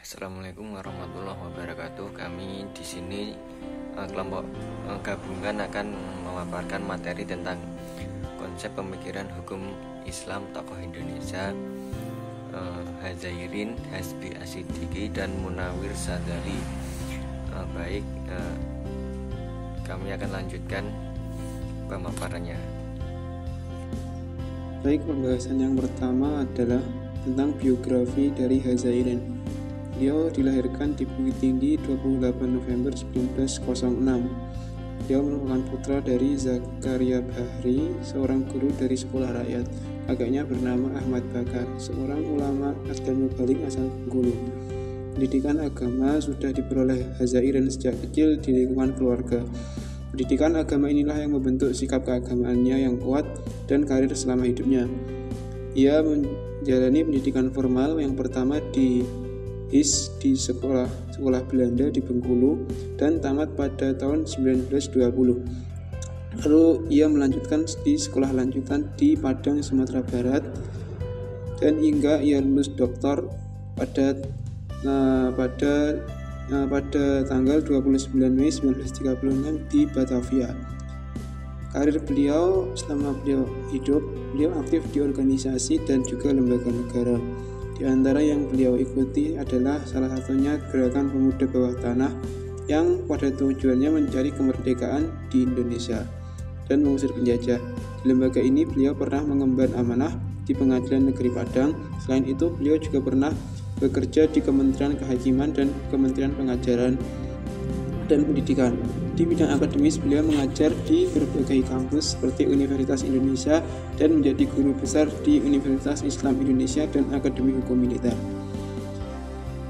Assalamualaikum warahmatullahi wabarakatuh. Kami di sini kelompok gabungan akan memaparkan materi tentang konsep pemikiran hukum Islam tokoh Indonesia Hadzairin Hasbi Asidiki dan Munawir Sadzali. Kami akan lanjutkan pemaparannya. Baik, pembahasan yang pertama adalah tentang biografi dari Hadzairin. Beliau dilahirkan di Bukit Tinggi 28 November 1906. Beliau merupakan putra dari Zakaria Bahri, seorang guru dari sekolah rakyat. Kakeknya bernama Ahmad Bakar, seorang ulama dan mubalik asal Bengkulu. Pendidikan agama sudah diperoleh Hadzairin sejak kecil di lingkungan keluarga. Pendidikan agama inilah yang membentuk sikap keagamaannya yang kuat dan karir selama hidupnya. Ia menjalani pendidikan formal yang pertama di HIS di sekolah Belanda di Bengkulu dan tamat pada tahun 1920. Lalu ia melanjutkan di sekolah lanjutan di Padang, Sumatera Barat, dan hingga ia lulus doktor pada tanggal 29 Mei 1936 di Batavia. Karir beliau selama beliau hidup, beliau aktif di organisasi dan juga lembaga negara. Di antara yang beliau ikuti adalah salah satunya Gerakan Pemuda Bawah Tanah yang pada tujuannya mencari kemerdekaan di Indonesia dan mengusir penjajah. Di lembaga ini beliau pernah mengemban amanah di Pengadilan Negeri Padang. Selain itu, beliau juga pernah bekerja di Kementerian Kehakiman dan Kementerian Pengajaran dan Pendidikan. Di bidang akademis, beliau mengajar di berbagai kampus seperti Universitas Indonesia dan menjadi guru besar di Universitas Islam Indonesia dan Akademi Hukum Militer.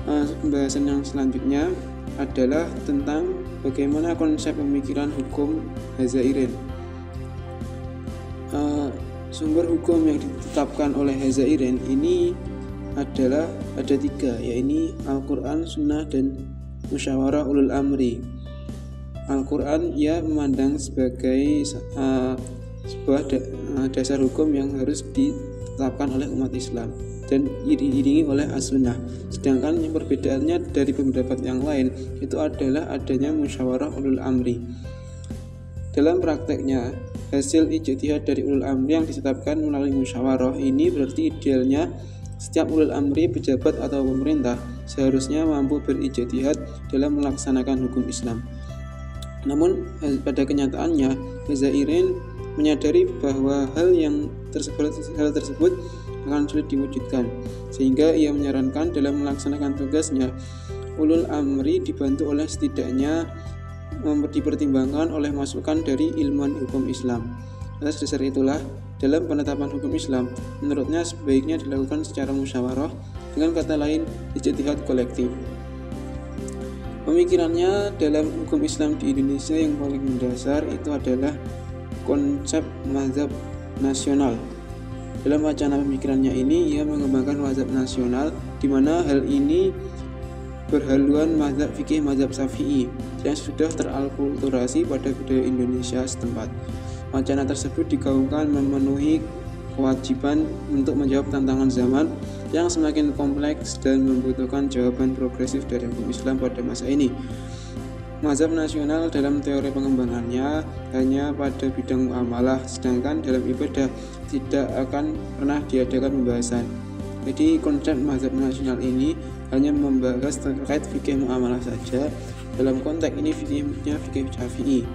Pembahasan yang selanjutnya adalah tentang bagaimana konsep pemikiran hukum Hadzairin. Sumber hukum yang ditetapkan oleh Hadzairin ini ada tiga, yaitu Al-Quran, Sunnah, dan Musyawarah Ulul Amri. Al-Quran ia memandang sebagai sebuah dasar hukum yang harus ditetapkan oleh umat Islam dan diiringi oleh As-Sunnah. Sedangkan yang perbedaannya dari pendapat yang lain itu adalah adanya Musyawarah Ulul Amri. Dalam prakteknya, hasil ijtihad dari Ulul Amri yang ditetapkan melalui musyawarah ini berarti idealnya setiap ulul amri, pejabat atau pemerintah seharusnya mampu berijtihad dalam melaksanakan hukum Islam. Namun pada kenyataannya Hadzairin menyadari bahwa hal tersebut akan sulit diwujudkan, sehingga ia menyarankan dalam melaksanakan tugasnya ulul amri dibantu oleh setidaknya dipertimbangkan oleh masukan dari ilmuwan hukum Islam. Atas dasar itulah, dalam penetapan hukum Islam, menurutnya sebaiknya dilakukan secara musyawarah, dengan kata lain, ijtihad kolektif. Pemikirannya dalam hukum Islam di Indonesia yang paling mendasar itu adalah konsep mazhab nasional. Dalam wacana pemikirannya ini, ia mengembangkan mazhab nasional, di mana hal ini berhaluan mazhab fikih mazhab Syafi'i yang sudah teralkulturasi pada budaya Indonesia setempat. Wacana tersebut digaungkan memenuhi kewajiban untuk menjawab tantangan zaman yang semakin kompleks dan membutuhkan jawaban progresif dari hukum Islam pada masa ini. Mazhab nasional dalam teori pengembangannya hanya pada bidang muamalah, sedangkan dalam ibadah tidak akan pernah diadakan pembahasan. Jadi konsep mazhab nasional ini hanya membahas terkait fikih muamalah saja. Dalam konteks ini fikihnya fikih Syafi'i.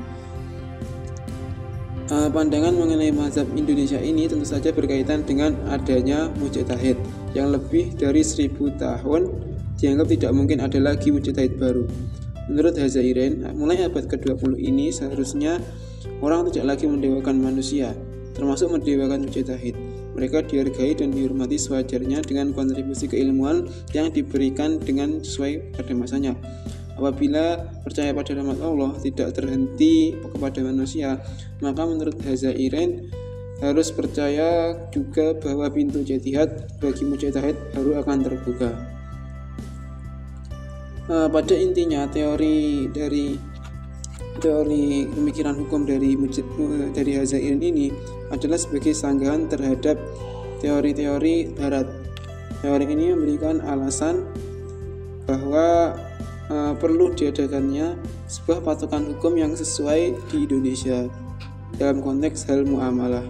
Pandangan mengenai mazhab Indonesia ini tentu saja berkaitan dengan adanya mujtahid yang lebih dari 1000 tahun dianggap tidak mungkin ada lagi mujtahid baru. Menurut Hadzairin, mulai abad ke-20 ini seharusnya orang tidak lagi mendewakan manusia, termasuk mendewakan mujtahid. Mereka dihargai dan dihormati sewajarnya dengan kontribusi keilmuan yang diberikan dengan sesuai pada masanya. Apabila percaya pada rahmat Allah tidak terhenti kepada manusia, maka menurut Hadzairin harus percaya juga bahwa pintu ijtihad bagi mujtahid baru akan terbuka. Pada intinya teori pemikiran hukum dari Hadzairin ini adalah sebagai sanggahan terhadap teori-teori Barat. Teori ini memberikan alasan bahwa perlu diadakannya sebuah patokan hukum yang sesuai di Indonesia dalam konteks hal muamalah.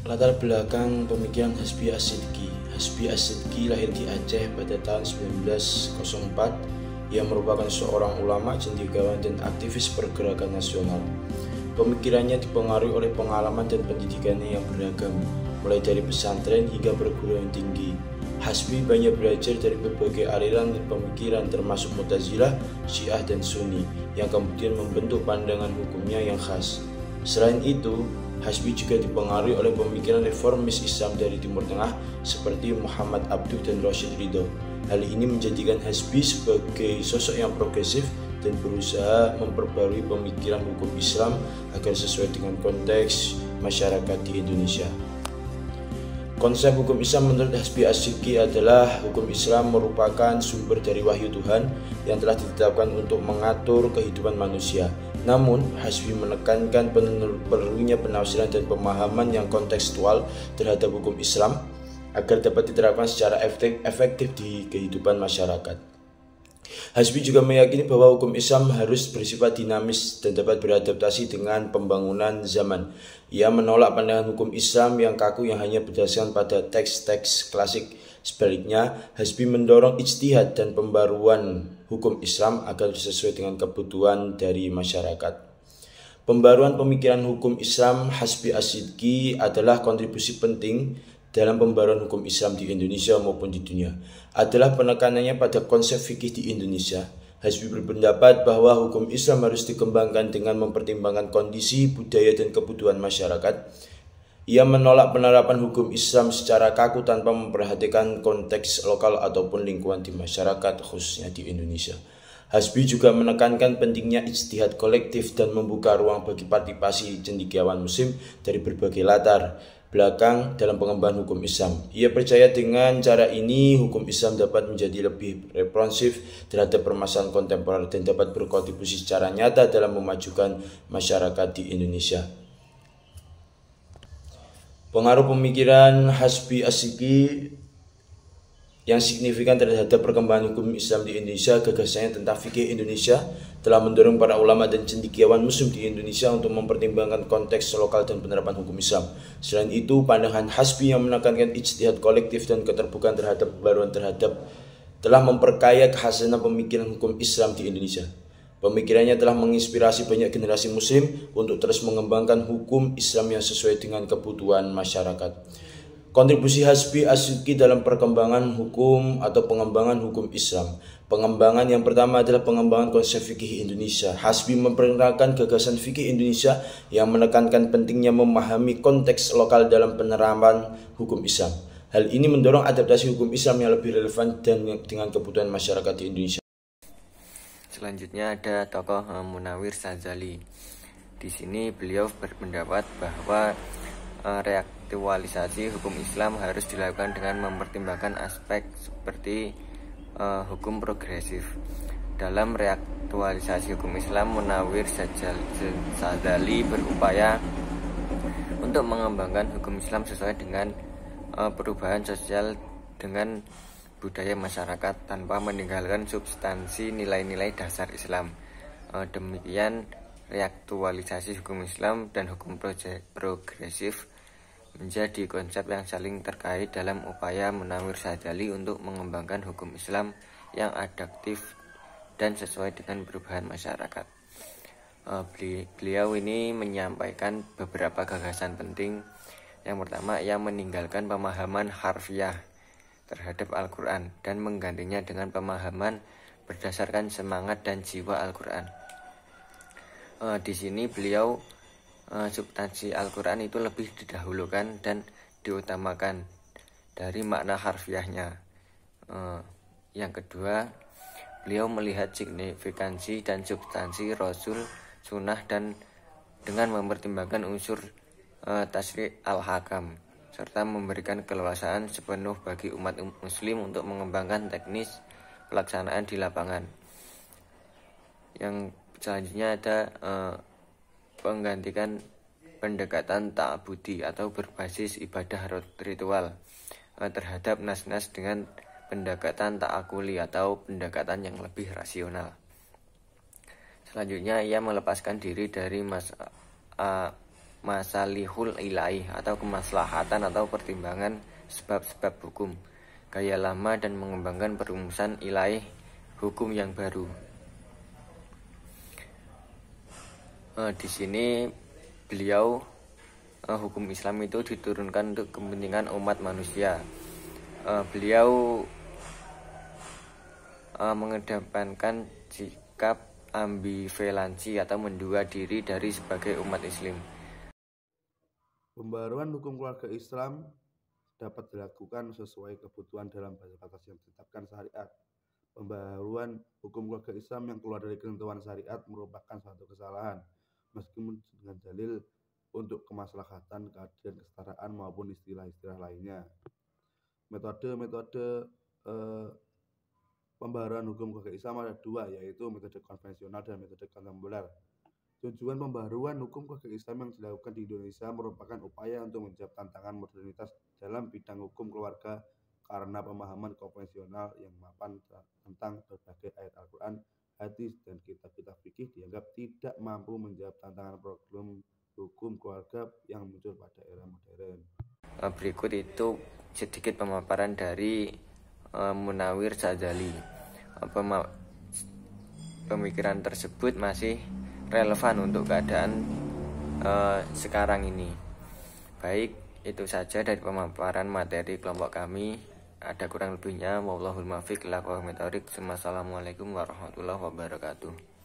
Latar belakang pemikiran Hasbi As-Sidqi. Hasbi As-Sidqi lahir di Aceh pada tahun 1904. Ia merupakan seorang ulama, cendekiawan, dan aktivis pergerakan nasional. Pemikirannya dipengaruhi oleh pengalaman dan pendidikannya yang beragam, mulai dari pesantren hingga perguruan tinggi. Hasbi banyak belajar dari berbagai aliran dan pemikiran termasuk Mu'tazilah, Syiah, dan Sunni yang kemudian membentuk pandangan hukumnya yang khas. Selain itu, Hasbi juga dipengaruhi oleh pemikiran reformis Islam dari Timur Tengah seperti Muhammad Abduh dan Rashid Ridho. Hal ini menjadikan Hasbi sebagai sosok yang progresif dan berusaha memperbarui pemikiran hukum Islam agar sesuai dengan konteks masyarakat di Indonesia. Konsep hukum Islam menurut Hasbi As-Sidqi adalah hukum Islam merupakan sumber dari wahyu Tuhan yang telah ditetapkan untuk mengatur kehidupan manusia. Namun, Hasbi menekankan perlunya penafsiran dan pemahaman yang kontekstual terhadap hukum Islam agar dapat diterapkan secara efektif di kehidupan masyarakat. Hasbi juga meyakini bahwa hukum Islam harus bersifat dinamis dan dapat beradaptasi dengan pembangunan zaman. Ia menolak pandangan hukum Islam yang kaku yang hanya berdasarkan pada teks-teks klasik. Sebaliknya, Hasbi mendorong ijtihad dan pembaruan hukum Islam agar sesuai dengan kebutuhan dari masyarakat. Pembaruan pemikiran hukum Islam Hasbi As-Sidqi adalah kontribusi penting dalam pembaruan hukum Islam di Indonesia maupun di dunia. Adalah penekanannya pada konsep fikih di Indonesia. Hasbi berpendapat bahwa hukum Islam harus dikembangkan dengan mempertimbangkan kondisi, budaya, dan kebutuhan masyarakat. Ia menolak penerapan hukum Islam secara kaku tanpa memperhatikan konteks lokal ataupun lingkungan di masyarakat, khususnya di Indonesia. Hasbi juga menekankan pentingnya ijtihad kolektif dan membuka ruang bagi partisipasi cendekiawan muslim dari berbagai latar belakang dalam pengembangan hukum Islam. Ia percaya dengan cara ini hukum Islam dapat menjadi lebih responsif terhadap permasalahan kontemporer dan dapat berkontribusi secara nyata dalam memajukan masyarakat di Indonesia. Pengaruh pemikiran Hasbi As-Sidqi yang signifikan terhadap perkembangan hukum Islam di Indonesia. Gagasannya tentang fikih Indonesia telah mendorong para ulama dan cendekiawan muslim di Indonesia untuk mempertimbangkan konteks lokal dan penerapan hukum Islam. Selain itu, pandangan Hasbi yang menekankan ijtihad kolektif dan keterbukaan terhadap pembaruan telah memperkaya khasanah pemikiran hukum Islam di Indonesia. Pemikirannya telah menginspirasi banyak generasi muslim untuk terus mengembangkan hukum Islam yang sesuai dengan kebutuhan masyarakat. Kontribusi Hasbi As-Sidqi dalam perkembangan hukum atau pengembangan hukum Islam. Pengembangan yang pertama adalah pengembangan konsep fikih Indonesia. Hasbi memperkenalkan gagasan fikih Indonesia yang menekankan pentingnya memahami konteks lokal dalam penerapan hukum Islam. Hal ini mendorong adaptasi hukum Islam yang lebih relevan dan dengan kebutuhan masyarakat di Indonesia. Selanjutnya ada tokoh Munawir Sadzali. Di sini beliau berpendapat bahwa reaktualisasi hukum Islam harus dilakukan dengan mempertimbangkan aspek seperti hukum progresif. Dalam reaktualisasi hukum Islam, Munawir Sadzali berupaya untuk mengembangkan hukum Islam sesuai dengan perubahan sosial dengan budaya masyarakat tanpa meninggalkan substansi nilai-nilai dasar Islam. Demikian reaktualisasi hukum Islam dan hukum progresif menjadi konsep yang saling terkait dalam upaya Munawir Sadzali untuk mengembangkan hukum Islam yang adaptif dan sesuai dengan perubahan masyarakat. Beliau ini menyampaikan beberapa gagasan penting. Yang pertama, ia meninggalkan pemahaman harfiah terhadap Al-Quran dan menggantinya dengan pemahaman berdasarkan semangat dan jiwa Al-Quran. Di sini beliau substansi Al-Quran itu lebih didahulukan dan diutamakan dari makna harfiahnya. Yang kedua, beliau melihat signifikansi dan substansi Rasul, Sunnah dan dengan mempertimbangkan unsur Tasyri' al-Hakam serta memberikan keleluasaan sepenuh bagi umat muslim untuk mengembangkan teknis pelaksanaan di lapangan. Yang selanjutnya ada penggantikan pendekatan ta'budi atau berbasis ibadah ritual terhadap nas-nas dengan pendekatan ta'akuli atau pendekatan yang lebih rasional. Selanjutnya ia melepaskan diri dari masalihul ilahi atau kemaslahatan atau pertimbangan sebab-sebab hukum gaya lama dan mengembangkan perumusan ilahi hukum yang baru. Di sini beliau hukum Islam itu diturunkan untuk kepentingan umat manusia. Beliau mengedepankan sikap ambivalensi atau mendua diri dari sebagai umat Islam. Pembaruan hukum keluarga Islam dapat dilakukan sesuai kebutuhan dalam batas yang ditetapkan syariat. Pembaruan hukum keluarga Islam yang keluar dari ketentuan syariat merupakan suatu kesalahan, meskipun dengan dalil untuk kemaslahatan, keadilan, kesetaraan maupun istilah-istilah lainnya. Metode pembaruan hukum keluarga Islam ada dua, yaitu metode konvensional dan metode kontemporer. Tujuan pembaruan hukum keluarga Islam yang dilakukan di Indonesia merupakan upaya untuk menjawab tantangan modernitas dalam bidang hukum keluarga karena pemahaman konvensional yang mapan tentang berbagai ayat Al-Quran, hadis, dan kitab-kitab fikih dianggap tidak mampu menjawab tantangan problem hukum keluarga yang muncul pada era modern. Berikut itu sedikit pemaparan dari Munawir Sadzali. Pemikiran tersebut masih relevan untuk keadaan sekarang ini. Baik, itu saja dari pemaparan materi kelompok kami. Ada kurang lebihnya, wallahul muwaffiq ila aqwamit thoriq. Wassalamualaikum warahmatullahi wabarakatuh.